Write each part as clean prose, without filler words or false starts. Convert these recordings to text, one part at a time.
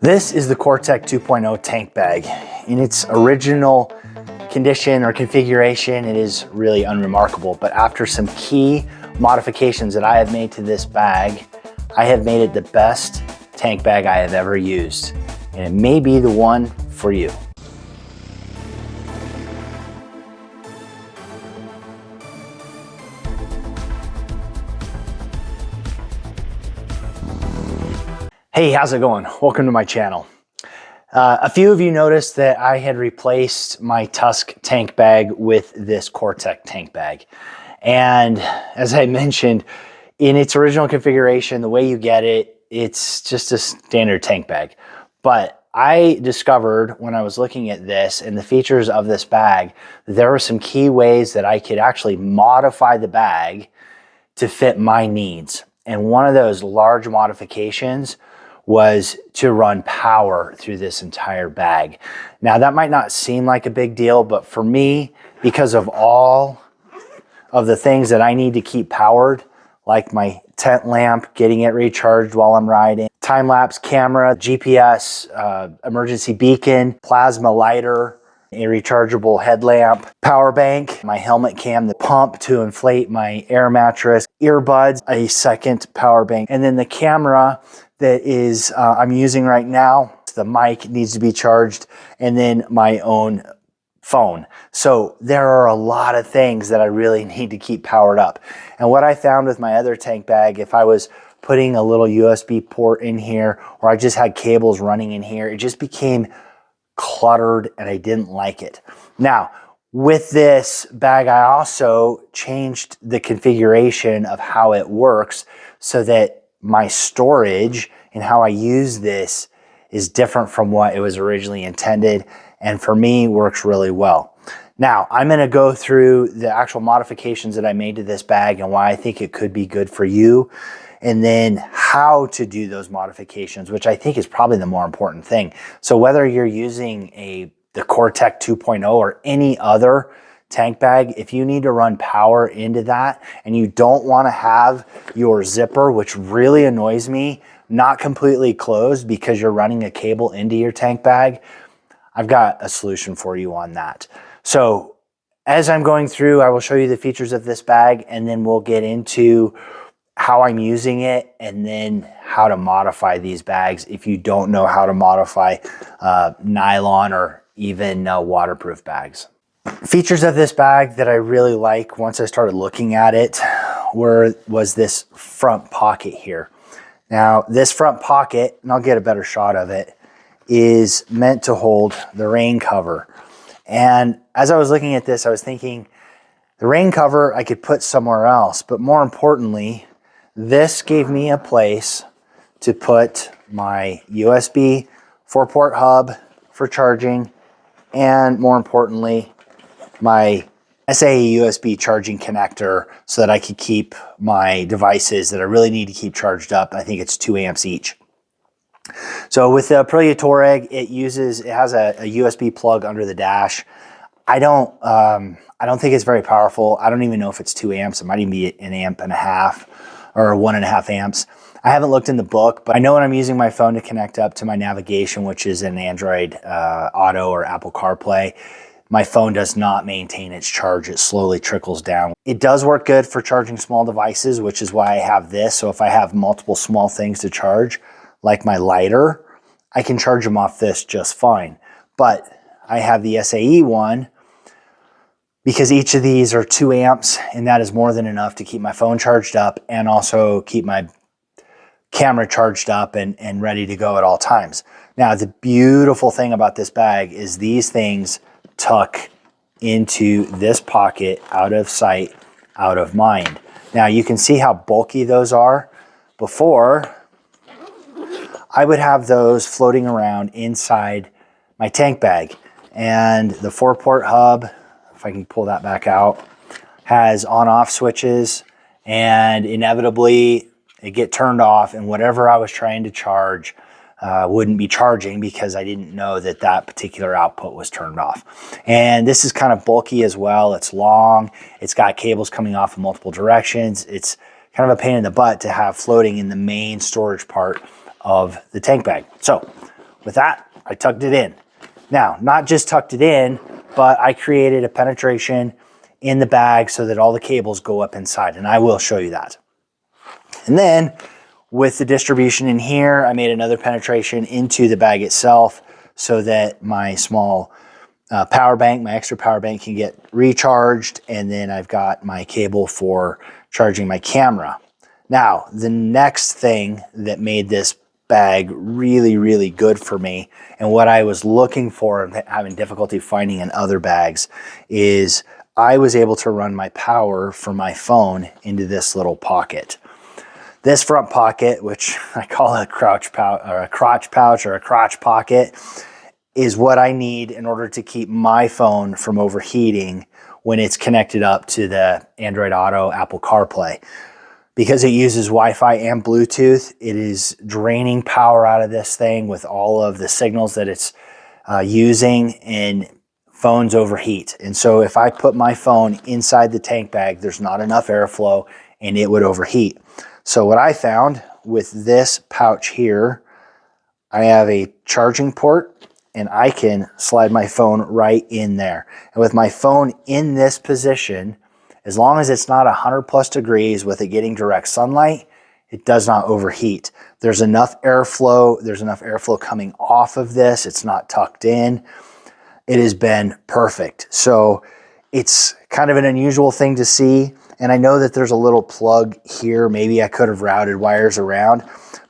This is the Cortech 2.0 tank bag. In its original condition or configuration, it is really unremarkable, but after some key modifications that I have made to this bag, I have made it the best tank bag I have ever used, and it may be the one for you. Hey, how's it going? Welcome to my channel. A few of you noticed that I had replaced my Tusk tank bag with this Cortech tank bag. And as I mentioned, in its original configuration, the way you get it, it's just a standard tank bag. But I discovered when I was looking at this and the features of this bag, there were some key ways that I could actually modify the bag to fit my needs. And one of those large modifications was to run power through this entire bag. Now that might not seem like a big deal, but for me, because of all of the things that I need to keep powered, like my tent lamp, getting it recharged while I'm riding, time-lapse camera, GPS, emergency beacon, plasma lighter, a rechargeable headlamp, power bank, my helmet cam, the pump to inflate my air mattress, earbuds, a second power bank, and then the camera that is I'm using right now. The mic needs to be charged, and then my own phone. So there are a lot of things that I really need to keep powered up. And what I found with my other tank bag, if I was putting a little USB port in here, or I just had cables running in here, it just became cluttered and I didn't like it. Now, with this bag, I also changed the configuration of how it works so that my storage and how I use this is different from what it was originally intended, and for me works really well. Now I'm going to go through the actual modifications that I made to this bag and why I think it could be good for you, and then how to do those modifications, which I think is probably the more important thing. So whether you're using the Cortech 2.0 or any other tank bag, if you need to run power into that and you don't want to have your zipper, which really annoys me, not completely closed because you're running a cable into your tank bag, I've got a solution for you on that. So as I'm going through, I will show you the features of this bag, and then we'll get into how I'm using it and then how to modify these bags if you don't know how to modify nylon or even waterproof bags. Features of this bag that I really like once I started looking at it was this front pocket here. Now this front pocket, and I'll get a better shot of it, is meant to hold the rain cover. And as I was looking at this, I was thinking the rain cover I could put somewhere else, but more importantly, this gave me a place to put my USB 4-port hub for charging, and more importantly, my SAE USB charging connector so that I could keep my devices that I really need to keep charged up. I think it's 2 amps each. So with the Aprilia Tuareg, it has a USB plug under the dash. I don't think it's very powerful. I don't even know if it's 2 amps. It might even be an amp and a half or 1.5 amps. I haven't looked in the book, but I know when I'm using my phone to connect up to my navigation, which is an Android Auto or Apple CarPlay, my phone does not maintain its charge. It slowly trickles down. It does work good for charging small devices, which is why I have this. So if I have multiple small things to charge, like my lighter, I can charge them off this just fine. But I have the SAE one because each of these are 2 amps, and that is more than enough to keep my phone charged up and also keep my camera charged up and ready to go at all times. Now, the beautiful thing about this bag is these things tuck into this pocket, out of sight, out of mind. Now you can see how bulky those are. Before, I would have those floating around inside my tank bag, and the 4-port hub, if I can pull that back out, has on-off switches, and inevitably it get turned off, and whatever I was trying to charge wouldn't be charging because I didn't know that that particular output was turned off. And this is kind of bulky as well. It's long. It's got cables coming off in multiple directions. It's kind of a pain in the butt to have floating in the main storage part of the tank bag. So with that, I tucked it in. Now, not just tucked it in, but I created a penetration in the bag so that all the cables go up inside, and I will show you that. And then with the distribution in here, I made another penetration into the bag itself so that my small power bank, my extra power bank, can get recharged, and then I've got my cable for charging my camera. Now, the next thing that made this bag really, really good for me, and what I was looking for and having difficulty finding in other bags, is I was able to run my power for my phone into this little pocket. This front pocket, which I call a crotch pouch or a crotch pocket, is what I need in order to keep my phone from overheating when it's connected up to the Android Auto, Apple CarPlay. Because it uses Wi-Fi and Bluetooth, it is draining power out of this thing with all of the signals that it's using, and phones overheat. And so if I put my phone inside the tank bag, there's not enough airflow and it would overheat. So what I found with this pouch here, I have a charging port and I can slide my phone right in there. And with my phone in this position, as long as it's not 100+ degrees with it getting direct sunlight, it does not overheat. There's enough airflow. There's enough airflow coming off of this. It's not tucked in. It has been perfect. So it's kind of an unusual thing to see. And I know that there's a little plug here. Maybe I could have routed wires around,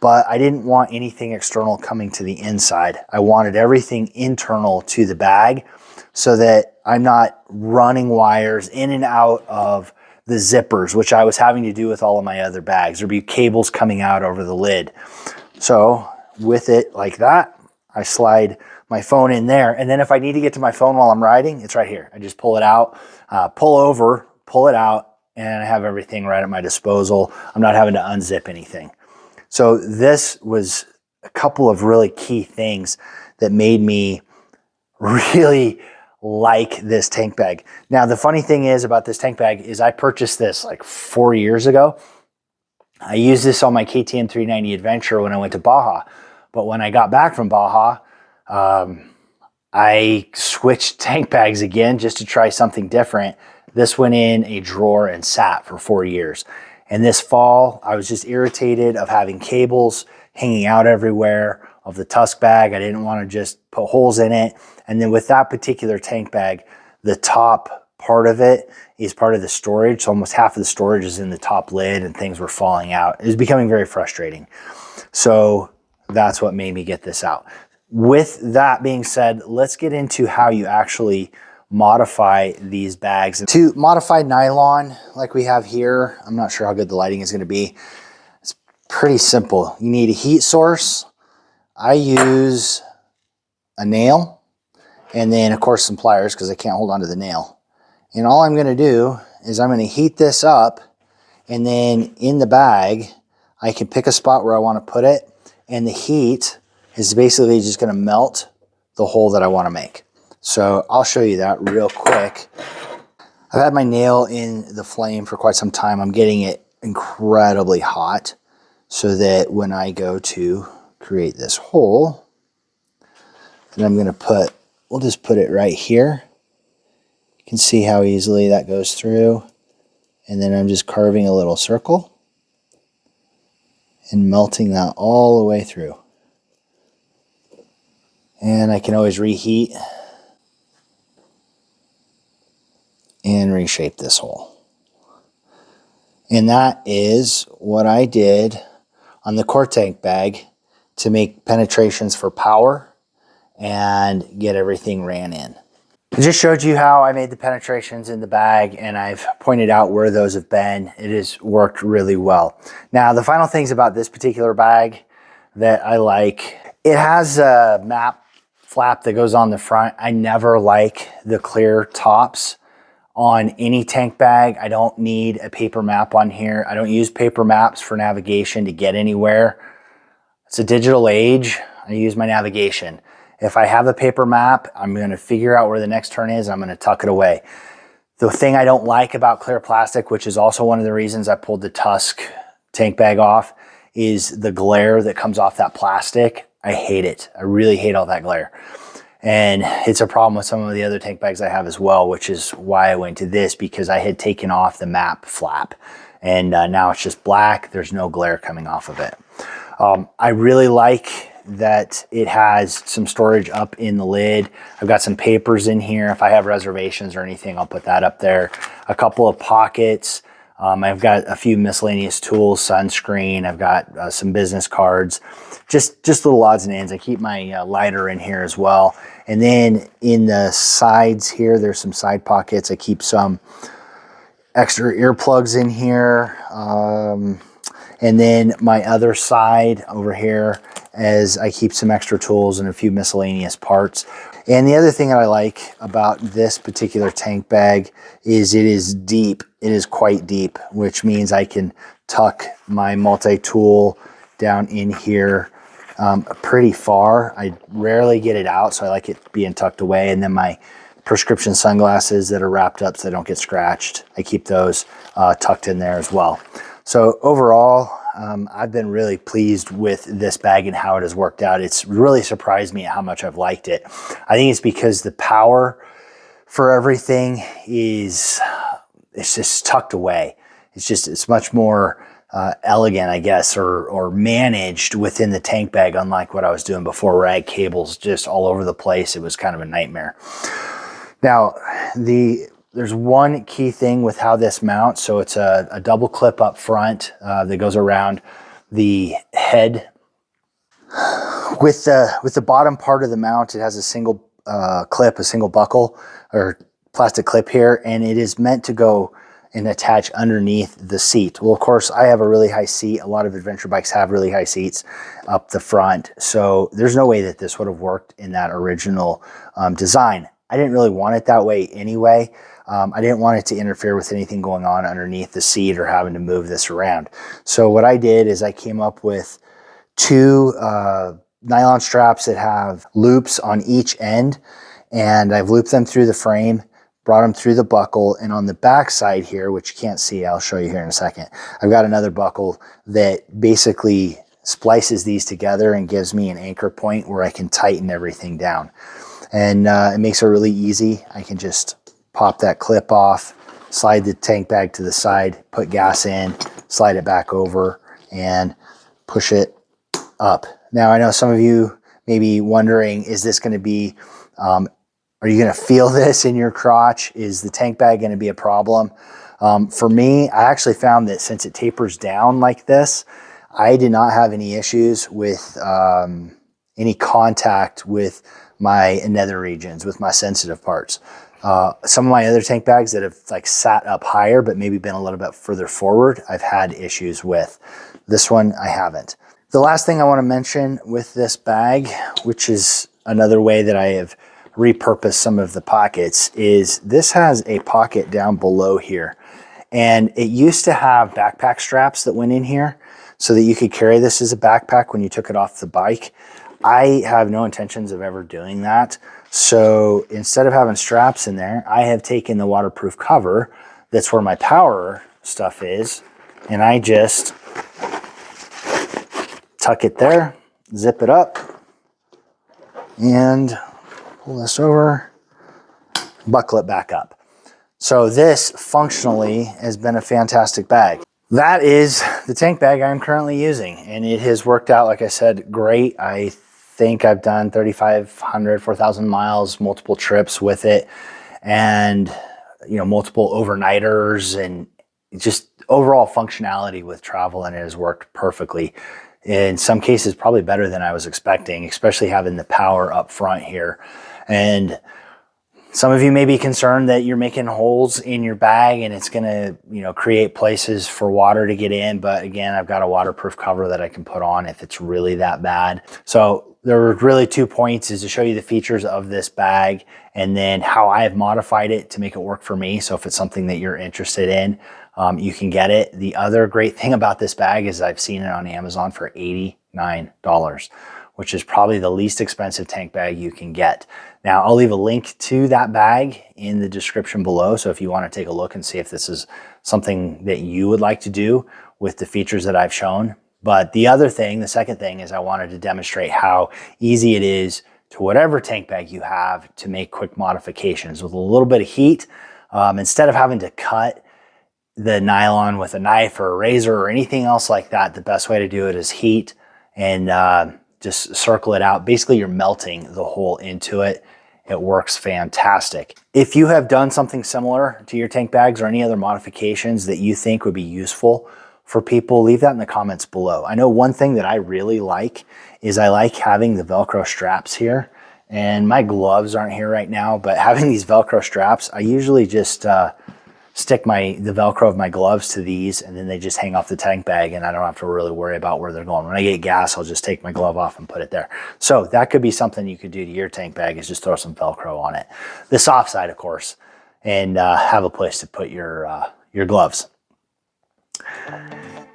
but I didn't want anything external coming to the inside. I wanted everything internal to the bag so that I'm not running wires in and out of the zippers, which I was having to do with all of my other bags. There'd be cables coming out over the lid. So with it like that, I slide my phone in there. And then if I need to get to my phone while I'm riding, it's right here. I just pull it out, pull over, pull it out, and I have everything right at my disposal. I'm not having to unzip anything. So this was a couple of really key things that made me really like this tank bag. Now, the funny thing is about this tank bag is I purchased this like 4 years ago. I used this on my KTM 390 Adventure when I went to Baja. But when I got back from Baja, I switched tank bags again just to try something different. This went in a drawer and sat for 4 years. And this fall, I was just irritated of having cables hanging out everywhere of the Tusk bag. I didn't want to just put holes in it. And then with that particular tank bag, the top part of it is part of the storage. So almost half of the storage is in the top lid and things were falling out. It was becoming very frustrating. So that's what made me get this out. With that being said, let's get into how you actually modify these bags. To modify nylon like we have here, I'm not sure how good the lighting is going to be. It's pretty simple. You need a heat source. I use a nail and then of course some pliers because I can't hold onto the nail. And all I'm going to do is I'm going to heat this up, and then in the bag I can pick a spot where I want to put it, and the heat is basically just going to melt the hole that I want to make. So I'll show you that real quick. I've had my nail in the flame for quite some time. I'm getting it incredibly hot so that when I go to create this hole, then I'm going to put, we'll just put it right here. You can see how easily that goes through. And then I'm just carving a little circle and melting that all the way through. And I can always reheat and reshape this hole. And that is what I did on the Cortech bag to make penetrations for power and get everything ran in. I just showed you how I made the penetrations in the bag, and I've pointed out where those have been. It has worked really well. Now, the final things about this particular bag that I like, it has a map flap that goes on the front. I never like the clear tops on any tank bag. I don't need a paper map on here. I don't use paper maps for navigation to get anywhere. It's a digital age. I use my navigation. If I have a paper map, I'm going to figure out where the next turn is. I'm going to tuck it away. The thing I don't like about clear plastic, which is also one of the reasons I pulled the Tusk tank bag off, is the glare that comes off that plastic. I hate it. I really hate all that glare. And it's a problem with some of the other tank bags I have as well, which is why I went to this, because I had taken off the map flap. And now it's just black. There's no glare coming off of it. I really like that it has some storage up in the lid. I've got some papers in here. If I have reservations or anything, I'll put that up there. A couple of pockets. I've got a few miscellaneous tools, sunscreen. I've got some business cards, just little odds and ends. I keep my lighter in here as well. And then in the sides here, there's some side pockets. I keep some extra earplugs in here. And then my other side over here, as I keep some extra tools and a few miscellaneous parts. And the other thing that I like about this particular tank bag is it is deep. It is quite deep, which means I can tuck my multi-tool down in here pretty far. I rarely get it out, so I like it being tucked away. And then my prescription sunglasses that are wrapped up so they don't get scratched, I keep those tucked in there as well. So overall, I've been really pleased with this bag and how it has worked out. It's really surprised me at how much I've liked it. I think it's because the power for everything it's just tucked away. It's much more elegant, I guess, or managed within the tank bag, unlike what I was doing before, where I had cables just all over the place. It was kind of a nightmare. Now, there's one key thing with how this mounts. So it's a double clip up front that goes around the head. With the bottom part of the mount, it has a single clip, a single buckle or plastic clip here, and it is meant to go and attach underneath the seat. Well, of course, I have a really high seat. A lot of adventure bikes have really high seats up the front. So there's no way that this would have worked in that original design. I didn't really want it that way anyway. I didn't want it to interfere with anything going on underneath the seat or having to move this around. So what I did is I came up with two nylon straps that have loops on each end, and I've looped them through the frame, brought them through the buckle, and on the back side here, which you can't see, I'll show you here in a second, I've got another buckle that basically splices these together and gives me an anchor point where I can tighten everything down. And it makes it really easy. I can just pop that clip off, slide the tank bag to the side, put gas in, slide it back over, and push it up. Now, I know some of you may be wondering, is this going to be, are you going to feel this in your crotch? Is the tank bag going to be a problem? For me, I actually found that since it tapers down like this, I did not have any issues with any contact with my nether regions, with my sensitive parts. Some of my other tank bags that have like sat up higher but maybe been a little bit further forward, I've had issues with. This one I haven't. The last thing I want to mention with this bag, which is another way that I have repurposed some of the pockets, is this has a pocket down below here. And it used to have backpack straps that went in here so that you could carry this as a backpack when you took it off the bike. I have no intentions of ever doing that. So instead of having straps in there, I have taken the waterproof cover that's where my power stuff is, and I just tuck it there, zip it up, and pull this over, buckle it back up. So this functionally has been a fantastic bag. That is the tank bag I'm currently using, and it has worked out, like I said, great. I think I've done 3,500, 4,000 miles, multiple trips with it, and multiple overnighters, and just overall functionality with travel, and it has worked perfectly. In some cases, probably better than I was expecting, especially having the power up front here. And some of you may be concerned that you're making holes in your bag and it's going to, create places for water to get in. But again, I've got a waterproof cover that I can put on if it's really that bad. So there were really 2 points, is to show you the features of this bag and then how I have modified it to make it work for me. So if it's something that you're interested in, you can get it. The other great thing about this bag is I've seen it on Amazon for $89, which is probably the least expensive tank bag you can get. Now, I'll leave a link to that bag in the description below. So if you want to take a look and see if this is something that you would like to do with the features that I've shown, But the other thing, the second thing, is I wanted to demonstrate how easy it is to whatever tank bag you have to make quick modifications with a little bit of heat. Instead of having to cut the nylon with a knife or a razor or anything else like that, the best way to do it is heat and just circle it out. Basically, you're melting the hole into it. It works fantastic. If you have done something similar to your tank bags or any other modifications that you think would be useful for people, leave that in the comments below. I know one thing that I really like is I like having the Velcro straps here, and my gloves aren't here right now, but having these Velcro straps, I usually just stick the Velcro of my gloves to these, and then they just hang off the tank bag, and I don't have to really worry about where they're going. When I get gas, I'll just take my glove off and put it there. So that could be something you could do to your tank bag, is just throw some Velcro on it. The soft side, of course, and have a place to put your gloves.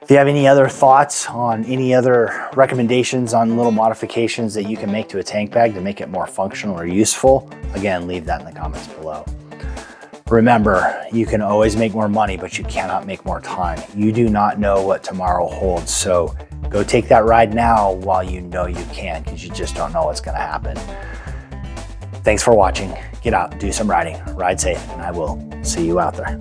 If you have any other thoughts on any other recommendations on little modifications that you can make to a tank bag to make it more functional or useful, again, leave that in the comments below. Remember, you can always make more money, but you cannot make more time. You do not know what tomorrow holds, so go take that ride now while you know you can, because you just don't know what's going to happen. Thanks for watching. Get out, do some riding, ride safe, and I will see you out there.